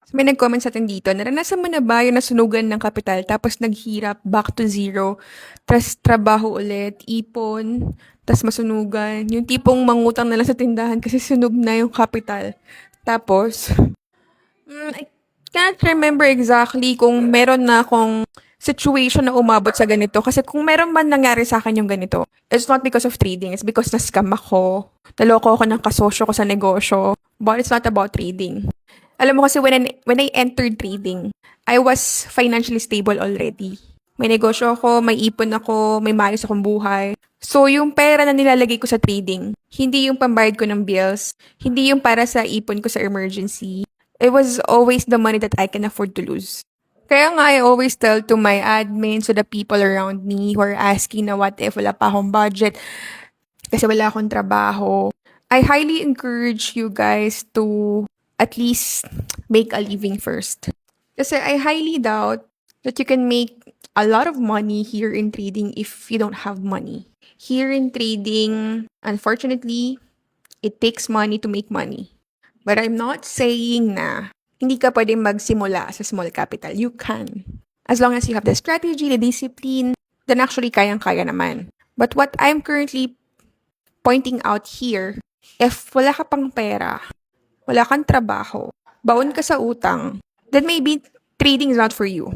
May nag-comment sa atin dito, naranasan mo na ba yung nasunugan ng kapital tapos naghirap back to zero, tas trabaho ulit, ipon, tas masunugan, yung tipong mangutang na lang sa tindahan kasi sunog na yung kapital. Tapos, I can't remember exactly kung meron na akong situation na umabot sa ganito. Kasi kung meron man nangyari sa akin yung ganito, it's not because of trading. It's because na-scam ako. Naloko ako ng kasosyo ko sa negosyo. But it's not about trading. Alam mo kasi when I entered trading, I was financially stable already. May negosyo ako, may ipon ako, may maayos akong buhay. So, yung pera na nilalagay ko sa trading, hindi yung pambayad ko ng bills, hindi yung para sa ipon ko sa emergency. It was always the money that I can afford to lose. Kaya nga, I always tell to my admin, so the people around me who are asking na what if wala pa akong budget kasi wala akong trabaho. I highly encourage you guys to at least make a living first. Kasi I highly doubt that you can make a lot of money here in trading if you don't have money. Here in trading, unfortunately, it takes money to make money. But I'm not saying na hindi ka pwedeng magsimula sa small capital. You can. As long as you have the strategy, the discipline, then actually kayang-kaya naman. But what I'm currently pointing out here, if wala ka pang pera, wala kang trabaho, baon ka sa utang, then maybe trading is not for you.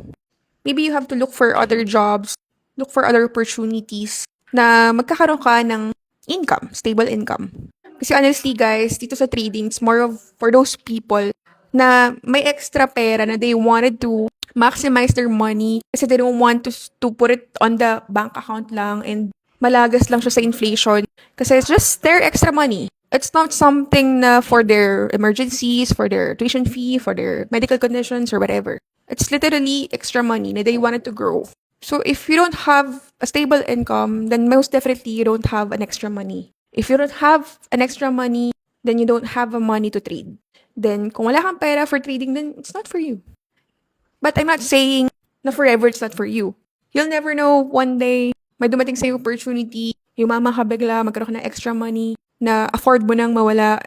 Maybe you have to look for other jobs, look for other opportunities na magkakaroon ka ng income, stable income. Kasi honestly guys, dito sa trading, it's more of for those people na may extra pera na they wanted to maximize their money kasi they don't want to put it on the bank account lang and malagas lang siya sa inflation kasi it's just their extra money. It's not something na for their emergencies, for their tuition fee, for their medical conditions or whatever. It's literally extra money na they wanted to grow. So if you don't have a stable income, then most definitely you don't have an extra money. If you don't have an extra money, then you don't have a money to trade. Then kung wala kang pera for trading, then it's not for you. But I'm not saying na forever it's not for you. You'll never know one day, may dumating sa'yo opportunity, mama ka bigla, magkaroon ka ng extra money na afford mo nang mawala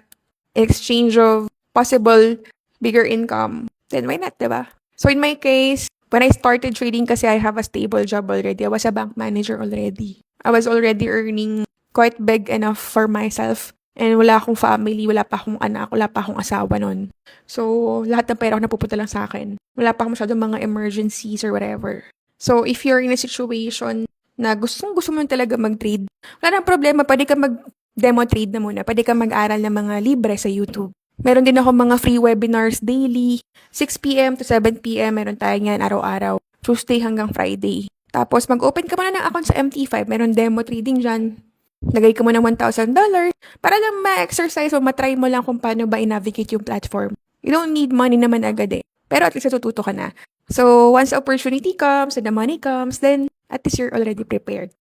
in exchange of possible bigger income. Then why not, diba? So in my case, when I started trading kasi I have a stable job already. I was a bank manager already. I was already earning quite big enough for myself. And wala akong family, wala pa akong anak, wala pa akong asawa nun. So, lahat ng pera ko napupunta lang sa akin. Wala pa akong masyadong mga emergencies or whatever. So, if you're in a situation na gusto mo talaga mag-trade, wala nang problema, pwede ka mag-demo trade na muna. Pwede ka mag-aral ng mga libre sa YouTube. Meron din ako mga free webinars daily. 6 p.m. to 7 p.m. meron tayo yan araw-araw. Tuesday hanggang Friday. Tapos, mag-open ka muna ng account sa MT5. Meron demo trading dyan. Lagay ka mo ng $1,000 para lang ma-exercise o matry mo lang kung paano ba i-navigate yung platform. You don't need money naman agad eh. Pero at least natututo ka na. So, once the opportunity comes and the money comes, then at least you're already prepared.